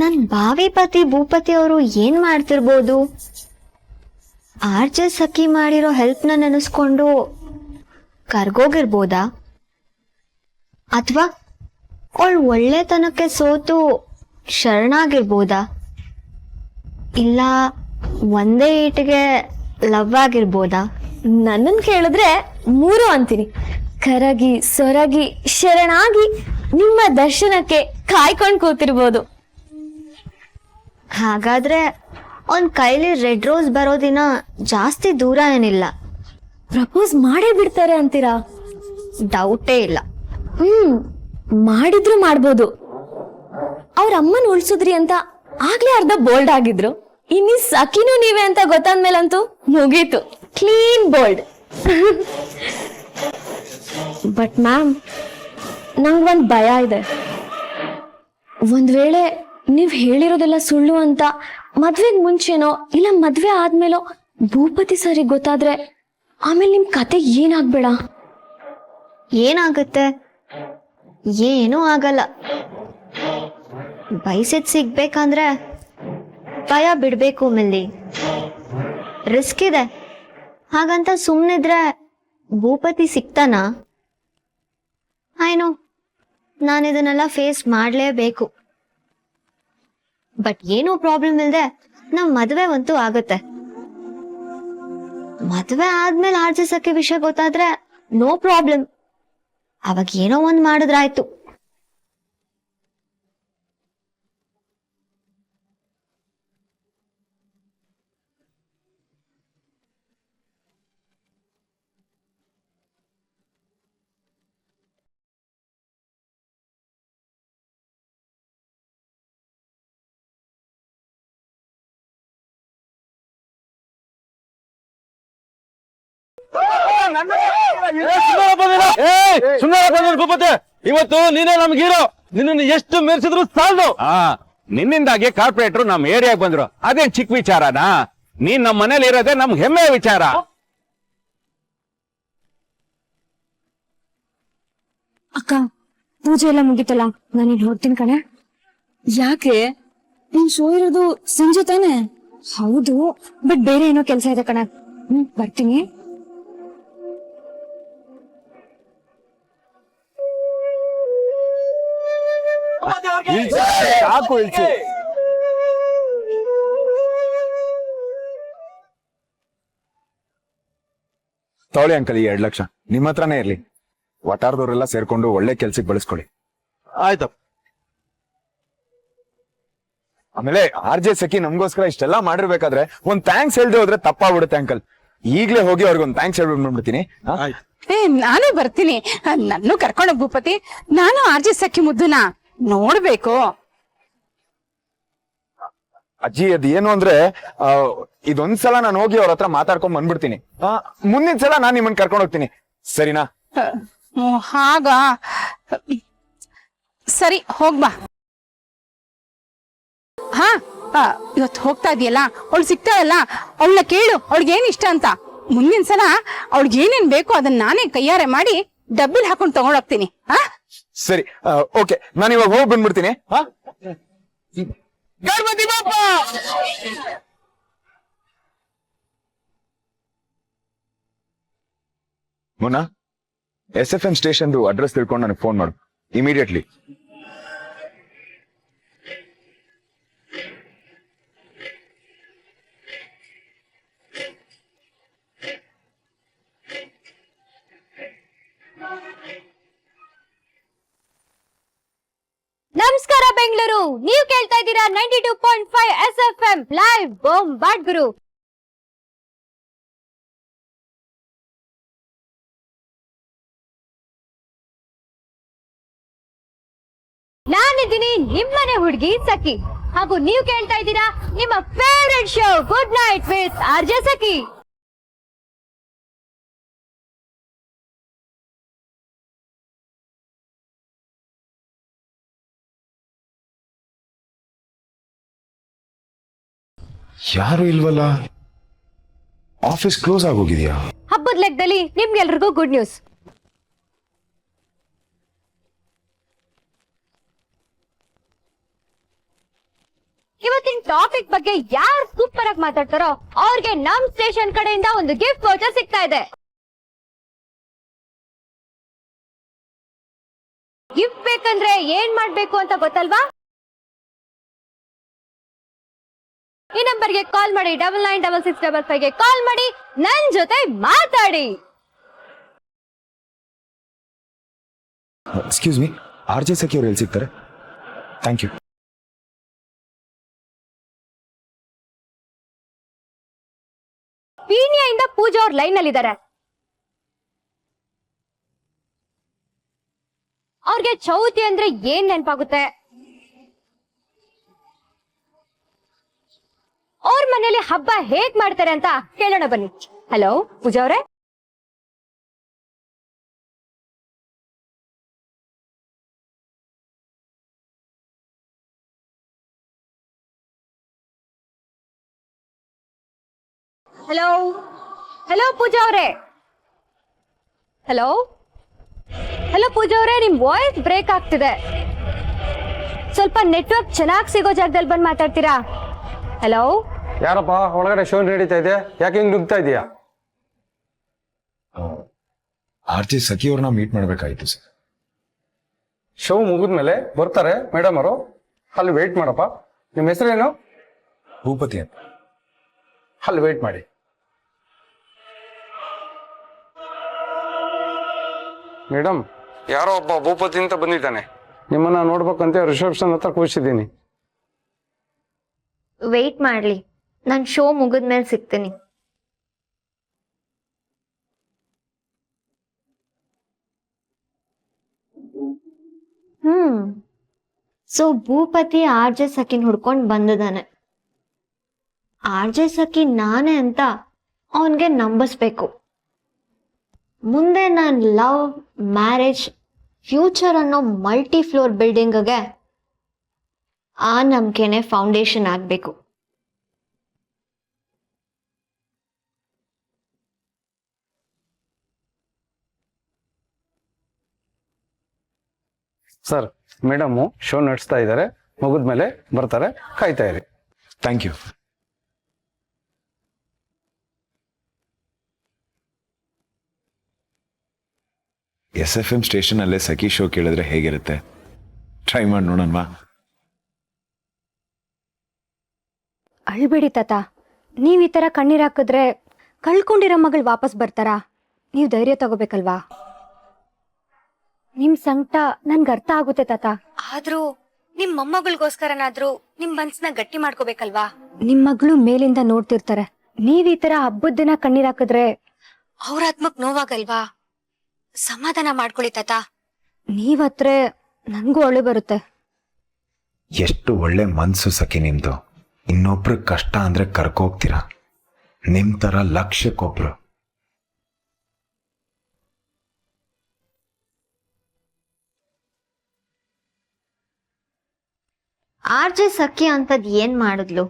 ನನ್ ಭಾವಿ ಪತಿ ಭೂಪತಿ ಅವರು ಏನ್ ಮಾಡ್ತಿರ್ಬೋದು? ಆರ್ಜೆ ಸಖಿ ಮಾಡಿರೋ ಹೆಲ್ಪ್ನ ನೆನೆಸ್ಕೊಂಡು ಕರ್ಗೋಗಿರ್ಬೋದಾ? ಅಥವಾ ಅವಳು ಒಳ್ಳೆತನಕ್ಕೆ ಸೋತು ಶರಣಾಗಿರ್ಬೋದಾ? ಇಲ್ಲ ಒಂದೇ ಏಟಿಗೆ ಲವ್ ಆಗಿರ್ಬೋದಾ? ನನ್ನನ್ ಕೇಳಿದ್ರೆ ಮೂರು ಅಂತೀನಿ. ಕರಗಿ ಸೊರಗಿ ಶರಣಾಗಿ ನಿಮ್ಮ ದರ್ಶನಕ್ಕೆ ಕಾಯ್ಕೊಂಡು ಕೂತಿರ್ಬೋದು. ಹಾಗಾದ್ರೆ ಅವನ್ ಕೈಲಿ ರೆಡ್ ರೋಸ್ ಬರೋ ದಿನ ಜಾಸ್ತಿ ದೂರ ಏನಿಲ್ಲ. ಪ್ರಪೋಸ್ ಮಾಡೇ ಬಿಡ್ತಾರೆ ಅಂತೀರಾ? ಡೌಟೇ ಇಲ್ಲ. ಮಾಡಿದ್ರು ಮಾಡ್ಬೋದು. ಅವ್ರ ಅಮ್ಮನ ಉಳ್ಸುದ್ರಿ ಅಂತ ಆಗ್ಲೇ ಅರ್ಧ ಬೋಲ್ಡ್ ಆಗಿದ್ರು. ಇನ್ನಿ ಸಖಿನೂ ನೀವೇ ಅಂತ ಗೊತ್ತಾದ್ಮೇಲಂತೂ ಮುಗೀತು, ಕ್ಲೀನ್ ಬೋಲ್ಡ್. ಬಟ್ ಮ್ಯಾಮ್, ನಂಗೊಂದ್ ಭಯ ಇದೆ. ಒಂದ್ ವೇಳೆ ನೀವ್ ಹೇಳಿರೋದೆಲ್ಲ ಸುಳ್ಳು ಅಂತ ಮದ್ವೆಗ್ ಮುಂಚೆನೋ ಇಲ್ಲ ಮದ್ವೆ ಆದ್ಮೇಲೋ ಭೂಪತಿ ಸರಿಗೆ ಗೊತ್ತಾದ್ರೆ ಆಮೇಲೆ ನಿಮ್ ಕತೆ ಏನಾಗ್ಬೇಡ? ಏನಾಗುತ್ತೆ? ಏನೂ ಆಗಲ್ಲ. ಬಯಸಿದ್ ಸಿಗ್ಬೇಕಂದ್ರೆ ಭಯ ಬಿಡ್ಬೇಕು ಮಿಲ್ಲಿ. ರಿಸ್ಕ್ ಇದೆ. ಹಾಗಂತ ಸುಮ್ಮನಿದ್ರೆ ಭೂಪತಿ ಸಿಗ್ತಾನ? ಆಯ್ನು, ನಾನು ಇದನ್ನೆಲ್ಲ ಫೇಸ್ ಮಾಡಲೇಬೇಕು. ಬಟ್ ಏನೂ ಪ್ರಾಬ್ಲಮ್ ಇಲ್ಲದೆ ನಮ್ಮ ಮದುವೆ ಅಂತೂ ಆಗುತ್ತೆ. ಮದುವೆ ಆದ್ಮೇಲೆ ಆರ್ಜಿಸಕ್ಕೆ ವಿಷಯ ಗೊತ್ತಾದ್ರೆ ನೋ ಪ್ರಾಬ್ಲಮ್. ಅವಾಗ ಏನೋ ಒಂದ್ ಮಾಡಿದ್ರಾಯ್ತು. ಭೂಪತಿ, ಇವತ್ತು ನೀನೇ ನಮ್ಗೆ ಹೀರೋ. ನಿನ್ನ ಎಷ್ಟು ಮೆರೆಸಿದ್ರು ಸಾಲದು. ನಿನ್ನಿಂದಾಗಿ ಕಾರ್ಪೊರೇಟರ್ ನಮ್ ಏರಿಯಾಗ ಬಂದ್ರು. ಅದೇನ್ ಚಿಕ್ಕ ವಿಚಾರನಾ? ನೀನ್ ನಮ್ಮ ಮನೇಲಿ ಇರೋದೇ ನಮ್ಗೆ ಹೆಮ್ಮೆಯ ವಿಚಾರ. ಅಕ್ಕ, ಪೂಜೆ ಎಲ್ಲ ಮುಗಿತಲ್ಲ, ನಾನು ಹೊರಡ್ತೀನಿ ಕಣೆ. ಯಾಕೆ? ನಿನ್ ಶೋ ಇರೋದು ಸಂಜೆ ತಾನೆ? ಹೌದು, ಬಟ್ ಬೇರೆ ಏನೋ ಕೆಲಸ ಇದೆ ಕಣೆ. ಬರ್ತೀನಿ. ಸಾಕು ಇಳ್ಸಿ. ತಗೊಳ್ಳಿ ಅಂಕಲ್, ಈ 2 ಲಕ್ಷ ನಿಮ್ಮ ಹತ್ರನೇ ಇರ್ಲಿ. ವಟಾರದವರೆಲ್ಲ ಸೇರ್ಕೊಂಡು ಒಳ್ಳೆ ಕೆಲ್ಸಕ್ಕೆ ಬಳಸ್ಕೊಳ್ಳಿ. ಆಯ್ತಪ್ಪ. ಆಮೇಲೆ ಆರ್ಜೆ ಸಖಿ ನಮ್ಗೋಸ್ಕರ ಇಷ್ಟೆಲ್ಲ ಮಾಡಿರ್ಬೇಕಾದ್ರೆ ಒಂದ್ ಥ್ಯಾಂಕ್ಸ್ ಹೇಳ್ದೆ ಹೋದ್ರೆ ತಪ್ಪಾಗ್ಬಿಡುತ್ತೆ ಅಂಕಲ್. ಈಗ್ಲೇ ಹೋಗಿ ಅವ್ರಿಗೊಂದು ಥ್ಯಾಂಕ್ಸ್ ಹೇಳ್ಬಿಡ್ಬಿಡ್ತೀನಿ. ನಾನೇ ಬರ್ತೀನಿ. ನನ್ನೂ ಕರ್ಕೊಂಡೋಗ್ ಭೂಪತಿ. ನಾನು ಆರ್ಜೆ ಸಖಿ ಮುದ್ದುನ ನೋಡ್ಬೇಕು. ಅಜ್ಜಿ, ಅದ್ ಏನು ಅಂದ್ರೆ ಇದೊಂದ್ಸಲ ನಾನು ಹೋಗಿ ಅವ್ರ ಹತ್ರ ಮಾತಾಡ್ಕೊಂಡ್ ಬಂದ್ಬಿಡ್ತೀನಿ. ಮುಂದಿನ ಸಲ ನಾನ್ ನಿಮ್ಮನ್ ಕರ್ಕೊಂಡು ಹೋಗ್ತೀನಿ, ಸರಿನಾ? ಹಾಗ ಸರಿ, ಹೋಗ್ಬಾ. ಹಾ, ಇವತ್ತು ಹೋಗ್ತಾ ಇದೆಯಲ್ಲ, ಅವಳು ಸಿಗ್ತಾಳಲ್ಲ, ಅವಳನ್ನ ಕೇಳು ಅವಳಿಗೆ ಏನ್ ಇಷ್ಟ ಅಂತ. ಮುಂದಿನ ಸಲ ಅವಳಿಗೆ ಏನೇನ್ ಬೇಕು ಅದನ್ನ ನಾನೇ ಕೈಯಾರೆ ಮಾಡಿ ಡಬ್ಬಿಲ್ ಹಾಕೊಂಡು ತಗೊಂಡೋಗ್ತೀನಿ. ಸರಿ, ಓಕೆ, ನಾನು ಇವಾಗ ಹೋಗಿ ಬಂದ್ಬಿಡ್ತೀನಿ. ಗಣಪತಿ ಬಾಪ್ಪ. ಮುನ್ನಾ, SFM ಸ್ಟೇಷನ್ ಅಡ್ರೆಸ್ ತಿಳ್ಕೊಂಡು ನನಗೆ ಫೋನ್ ಮಾಡು ಇಮಿಡಿಯೇಟ್ಲಿ. ನಮಸ್ಕಾರ ಬೆಂಗಳೂರು, ನೀವು ಕೇಳ್ತಾ ಇದ್ದೀರಾ 92.5 SFM ಲೈವ್ ಬೊಂಬಾಟ್ ಗುರು. ನಾನಿದ್ದೀನಿ ನಿಮ್ಮನೆ ಹುಡುಗಿ ಸಖಿ, ಹಾಗೂ ನೀವು ಕೇಳ್ತಾ ಇದ್ದೀರಾ ನಿಮ್ಮ favourite show good night with RJ Sakhi. ಯಾರು ಇಲ್ವಲ್ಲ, ಆಫೀಸ್ ಕ್ಲೋಸ್ ಆಗೋಗಿದ್ಯಾ? ಹಬ್ಬದ ಲೆಕ್ಕದಲ್ಲಿ ನಿಮ್ಗೆಲ್ರಿಗೂ ಗುಡ್ ನ್ಯೂಸ್. ಇವತ್ತಿನ ಟಾಪಿಕ್ ಬಗ್ಗೆ ಯಾರು ಸೂಪರ್ ಆಗಿ ಮಾತಾಡ್ತಾರೋ ಅವ್ರಿಗೆ ನಮ್ ಸ್ಟೇಷನ್ ಕಡೆಯಿಂದ ಒಂದು ಗಿಫ್ಟ್ ವೌಚರ್ ಸಿಗ್ತಾ ಇದೆ. ಗಿಫ್ಟ್ ಬೇಕಂದ್ರೆ ಏನ್ ಮಾಡ್ಬೇಕು ಅಂತ ಗೊತ್ತಲ್ವಾ? ಈ ನಂಬರ್ಗೆ ಕಾಲ್ ಮಾಡಿ 996655 ಗೆ ಕಾಲ್ ಮಾಡಿ ನನ್ ಜೊತೆ ಮಾತಾಡಿ. ಎಕ್ಸ್ಕ್ಯೂಸ್ ಮೀ, RJ ಸಖಿ ಅವ್ರು ಎಲ್ಲಿ ಸಿಗ್ತಾರೆ? Thank you. ಪೀಣ್ಯದಿಂದ ಪೂಜಾ ಅವ್ರ ಲೈನ್ ನಲ್ಲಿ ಇದ್ದಾರೆ. ಅವ್ರಿಗೆ ಚೌತಿ ಅಂದ್ರೆ ಏನ್ ನೆನಪಾಗುತ್ತೆ? ಅವ್ರ ಮನೇಲಿ ಹಬ್ಬ ಹೇಗ್ ಮಾಡ್ತಾರೆ ಅಂತ ಕೇಳೋಣ ಬನ್ನಿ. ಹಲೋ ಪೂಜಾ ಅವ್ರೆ. ಹಲೋ ಹಲೋ ಪೂಜಾ ಅವ್ರೆ. ಹಲೋ ಹಲೋ ಪೂಜಾ ಅವ್ರೆ, ನಿಮ್ ವಾಯ್ಸ್ ಬ್ರೇಕ್ ಆಗ್ತಿದೆ. ಸ್ವಲ್ಪ ನೆಟ್ವರ್ಕ್ ಚೆನ್ನಾಗಿ ಸಿಗೋ ಜಾಗದಲ್ಲಿ ಬಂದು ಮಾತಾಡ್ತೀರಾ? ಹಲೋ. ಯಾರಪ್ಪ ಒಳಗಡೆ ಶೋ ನಡೀತಾ ಇದೆ, ಯಾಕೆ ಹಿಂಗ್ ನುಗ್ತಾ ಇದೀಯಾ? RJ ಸಖಿ ಅವ್ರನ್ನ ಮೀಟ್ ಮಾಡ್ಬೇಕಾಯ್ತು ಸರ್. ಶೋ ಮುಗಿದ್ಮೇಲೆ ಬರ್ತಾರೆ ಮೇಡಮ್ ಅವರು, ಅಲ್ಲಿ ವೇಟ್ ಮಾಡಪ್ಪ. ನಿಮ್ಮ ಹೆಸರೇನು? ಭೂಪತಿ ಅಂತ. ಅಲ್ಲಿ ವೇಟ್ ಮಾಡಿ. ಮೇಡಮ್, ಯಾರೋ ಒಬ್ಬ ಭೂಪತಿ ಅಂತ ಬಂದಿದ್ದಾನೆ, ನಿಮ್ಮನ್ನ ನೋಡ್ಬೇಕಂತ ರಿಸೆಪ್ಷನ್ ಹತ್ರ ಕೂರಿಸಿದ್ದೀನಿ. ವೆಯ್ಟ್ ಮಾಡ್ಲಿ, ನಾನು ಶೋ ಮುಗಿದ್ಮೇಲೆ ಸಿಗ್ತೀನಿ. ಸೊ ಭೂಪತಿ RJ ಸಖಿನ್ ಹುಡ್ಕೊಂಡ್ ಬಂದಿದ್ದಾನೆ. RJ ಸಖಿ ನಾನೇ ಅಂತ ಅವನ್ಗೆ ನಂಬಿಸ್ಬೇಕು. ಮುಂದೆ ನಾನು ಲವ್, ಮ್ಯಾರೇಜ್, ಫ್ಯೂಚರ್ ಅನ್ನೋ ಮಲ್ಟಿ ಫ್ಲೋರ್ ಬಿಲ್ಡಿಂಗ್ಗೆ ಆ ನಂಬಿಕೆನೆ ಫೌಂಡೇಶನ್ ಆಗ್ಬೇಕು. ಸರ್, ಮೇಡಮು ಶೋ ನಡೆಸ್ತಾ ಇದ್ದಾರೆ, ಮುಗಿದ್ಮೇಲೆ ಬರ್ತಾರೆ, ಕಾಯ್ತಾ ಇರಿ. Thank you. SFM ಸ್ಟೇಷನ್ ಅಲ್ಲೇ ಸಖಿ ಶೋ ಕೇಳಿದ್ರೆ ಹೇಗಿರುತ್ತೆ? ಟ್ರೈ ಮಾಡಿ ನೋಡೋಣವಾ? ಅಳ್ಬೇಡಿ ತಾತ, ನೀವ್ ಈ ತರ ಕಣ್ಣೀರ್ ಹಾಕಿದ್ರೆ ಕಳ್ಕೊಂಡಿರೋ ಮಗಳು ವಾಪಸ್ ಬರ್ತಾರಾ? ನೀವ್ ಧೈರ್ಯ ತಗೋಬೇಕಲ್ವಾ? ನಿಮ್ ಸಂಕಟ ನನ್ಗೆ ಅರ್ಥ ಆಗುತ್ತೆ ತಾತ. ಆದ್ರೂ ನಿಮ್ ಮೊಮ್ಮಗಳಿಗೋಸ್ಕರನಾದ್ರೂ ನಿಮ್ ಮನ್ಸನ್ನ ಗಟ್ಟಿ ಮಾಡ್ಕೋಬೇಕಲ್ವಾ? ನಿಮ್ ಮಗಳು ಮೇಲಿಂದ ನೋಡ್ತಿರ್ತಾರೆ. ನೀವ್ ಈ ತರ ಹಬ್ಬದ ದಿನ ಕಣ್ಣೀರ್ ಹಾಕಿದ್ರೆ ಅವ್ರ ಆತ್ಮಕ್ ನೋವಾಗಲ್ವಾ? ಸಮಾಧಾನ ಮಾಡ್ಕೊಳ್ಳಿ ತಾತ. ನೀವತ್ರೆ ನನ್ಗೂ ಒಳ್ಳೆ ಬರುತ್ತೆ. ಎಷ್ಟು ಒಳ್ಳೆ ಮನ್ಸು ಸಖಿ ನಿಮ್ದು. ಇನ್ನೊಬ್ರು ಕಷ್ಟ ಅಂದ್ರೆ ಕರ್ಕೋಗ್ತೀರಾ. ನಿಮ್ ತರ ಲಕ್ಷಕ್ಕೊಬ್ರು. RJ ಸಖಿ ಅಂತದ್ ಏನ್ ಮಾಡಿದ್ಲು?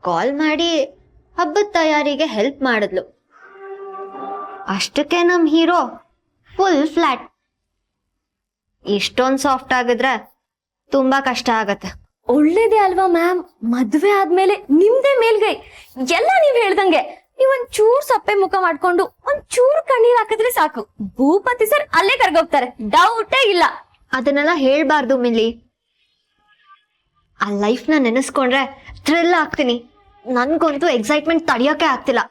ಕಾಲ್ ಮಾಡಿ ಹಬ್ಬದ ತಯಾರಿಗೆ ಹೆಲ್ಪ್ ಮಾಡಿದ್ಲು. ಅಷ್ಟಕ್ಕೆ ನಮ್ ಹೀರೋ ಫುಲ್ ಫ್ಲಾಟ್. ಇಷ್ಟೊಂದ್ ಸಾಫ್ಟ್ ಆಗಿದ್ರೆ ತುಂಬಾ ಕಷ್ಟ ಆಗತ್ತೆ. ಒಳ್ಳೇದೇ ಅಲ್ವಾ ಮ್ಯಾಮ್? ಮದ್ವೆ ಆದ್ಮೇಲೆ ನಿಮ್ದೇ ಮೇಲ್ಗೈ. ಎಲ್ಲ ನೀವ್ ಹೇಳ್ದಂಗೆ ನೀವೊಂದ್ ಚೂರ್ ಸಪ್ಪೆ ಮುಖ ಮಾಡ್ಕೊಂಡು ಒಂದ್ ಚೂರ್ ಕಣ್ಣೀರ್ ಹಾಕಿದ್ರೆ ಸಾಕು, ಭೂಪತಿ ಸರ್ ಅಲ್ಲೇ ಕರ್ಗೋಗ್ತಾರೆ, ಡೌಟೇ ಇಲ್ಲ. ಅದನ್ನೆಲ್ಲ ಹೇಳ್ಬಾರ್ದು ಮಿಲಿ. ಆ ಲೈಫ್ ನ ನೆನೆಸ್ಕೊಂಡ್ರೆ ಥ್ರಿಲ್ ಆಗ್ತೀನಿ. ನನ್ಗಂತೂ ಎಕ್ಸೈಟ್ಮೆಂಟ್ ತಡಿಯೋಕೆ ಆಗ್ತಿಲ್ಲ.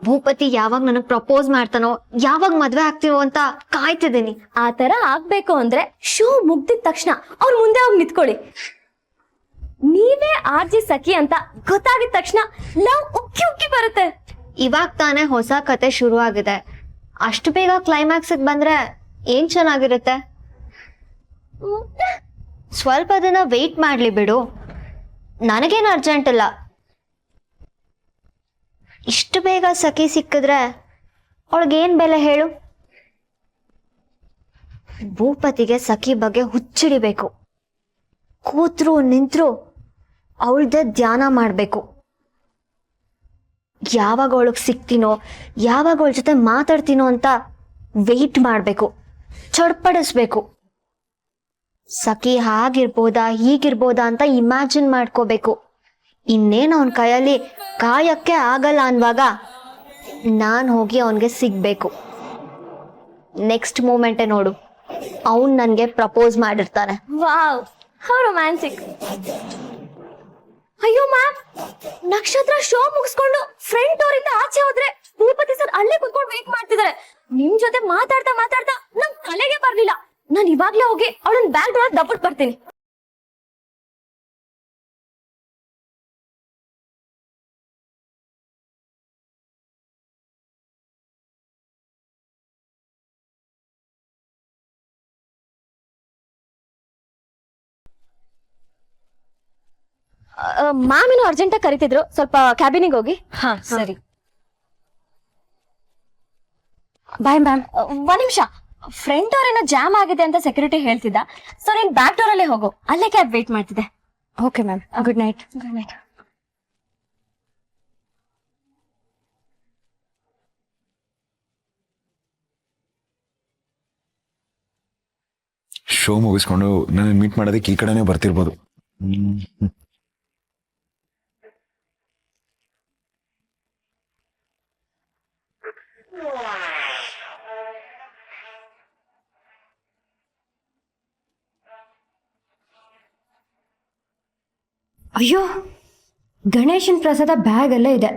ಭೂಪತಿ ಯಾವಾಗ ನನಗ್ ಪ್ರಪೋಸ್ ಮಾಡ್ತಾನೋ, ಯಾವಾಗ ಮದ್ವೆ ಆಗ್ತೀವೋ ಅಂತ ಕಾಯ್ತಿದ್ದೀನಿ. ಆ ತರ ಆಗ್ಬೇಕು ಅಂದ್ರೆ ಶೋ ಮುಗ್ದಿದ ತಕ್ಷಣ ಅವ್ರ ಮುಂದೆ ಹೋಗಿ ನಿಂತ್ಕೊಳ್ಳಿ. ನೀವೇ RJ ಸಖಿ ಅಂತ ಗೊತ್ತಾಗಿದ ತಕ್ಷಣ ಲವ್ ಉಕ್ಕಿ ಉಕ್ಕಿ ಬರುತ್ತೆ. ಇವಾಗ ತಾನೇ ಹೊಸ ಕತೆ ಶುರು ಆಗಿದೆ. ಅಷ್ಟು ಬೇಗ ಕ್ಲೈಮ್ಯಾಕ್ಸ್ ಬಂದ್ರೆ ಏನ್ ಚೆನ್ನಾಗಿರುತ್ತೆ. ಸ್ವಲ್ಪ ದಿನ ವೆಯ್ಟ್ ಮಾಡ್ಲಿ ಬಿಡು, ನನಗೇನು ಅರ್ಜೆಂಟ್ ಇಲ್ಲ. ಇಷ್ಟು ಬೇಗ ಸಖಿ ಸಿಕ್ಕಿದ್ರೆ ಅವಳಿಗೇನ್ ಬೆಲೆ ಹೇಳು? ಭೂಪತಿಗೆ ಸಖಿ ಬಗ್ಗೆ ಹುಚ್ಚಿಡಿಬೇಕು. ಕೂತ್ರು ನಿಂತ್ರು ಅವಳದೇ ಧ್ಯಾನ ಮಾಡ್ಬೇಕು. ಯಾವಾಗ ಅವಳಿಗೆ ಸಿಕ್ತೀನೋ, ಯಾವಾಗ ಅವಳ ಜೊತೆ ಮಾತಾಡ್ತೀನೋ ಅಂತ ವೆಯ್ಟ್ ಮಾಡ್ಬೇಕು, ಚಡ್ಪಡಿಸ್ಬೇಕು. ಸಖಿ ಹಾಗಿರ್ಬೋದಾ ಹೀಗಿರ್ಬೋದಾ ಅಂತ ಇಮ್ಯಾಜಿನ್ ಮಾಡ್ಕೋಬೇಕು. ಇನ್ನೇನು ಅವನ ಕೈಯಲ್ಲಿ ಕಾಯಕ್ಕೆ ಆಗಲ್ಲ ಅನ್ವಾಗ ನಾನು ಹೋಗಿ ಅವನಿಗೆ ಸಿಗ್ಬೇಕು. ನೆಕ್ಸ್ಟ್ ಮೂಮೆಂಟೇ ನೋಡು, ಅವನು ನನಗೆ ಪ್ರಪೋಸ್ ಮಾಡಿರ್ತಾನೆ. Wow, how romantic. ಅಯ್ಯೋ ಮ್ಯಾಮ್, ನಕ್ಷತ್ರ ಶೋ ಮುಗಿಸ್ಕೊಂಡು ಫ್ರೆಂಡ್ ಡೋರ್ ಇಂದ ಆಚೆ ಹೋದ್ರೆ ಭೂಪತಿ ಸರ್ ಅಲ್ಲೇ ಕುತ್ಕೊಂಡು ವೇಟ್ ಮಾಡ್ತಿದ್ದಾರೆ. ನಿಮ್ ಜೊತೆ ಮಾತಾಡ್ತಾ ಮಾತಾಡ್ತಾ ನಮ್ ತಲೆಗೆ ಬರ್ಲಿಲ್ಲ. ನಾನು ಇವಾಗ್ಲೇ ಹೋಗಿ ಅವಳನ್ನ ಬ್ಯಾಗ್ ಡೋರ್ ದಬ್ಬಟ್ ಬರ್ತೀನಿ. ಮ್ಯಾಮ್ ಏನೋ ಅರ್ಜೆಂಟಾಗಿ ಕರಿತಿದ್ರು, ಸ್ವಲ್ಪ ಕ್ಯಾಬಿನಿಗೆ ಹೋಗಿ. ಹಾ ಸರಿ. Bye ma'am. ಒಂದ್ ನಿಮಿಷ, ಫ್ರಂಟ್ ಡೋರ್ ಏನೋ ಜಾಮ್ ಆಗಿದೆ ಅಂತ ಸೆಕ್ಯೂರಿಟಿ ಹೇಳ್ತಿದ್ದ. ಸೊ ನೀನ್ ಬ್ಯಾಕ್ ಡೋರ್ ಅಲ್ಲೇ ಹೋಗು, ಅಲ್ಲೇ ಕ್ಯಾಬ್ ವೇಟ್ ಮಾಡ್ತಿದ್ದೆ. Okay ma'am, good night. Good night. Show ಮುಗಿಸ್ಕೊಂಡು ನನ್ನ ಮೀಟ್ ಮಾಡೋದಕ್ಕೆ ಈ ಕಡೆನೇ ಬರ್ತಿರ್ಬೋದು. ಅಯ್ಯೋ, ಗಣೇಶನ್ ಪ್ರಸಾದ ಬ್ಯಾಗ್ ಅಲ್ಲೇ ಇದೆ.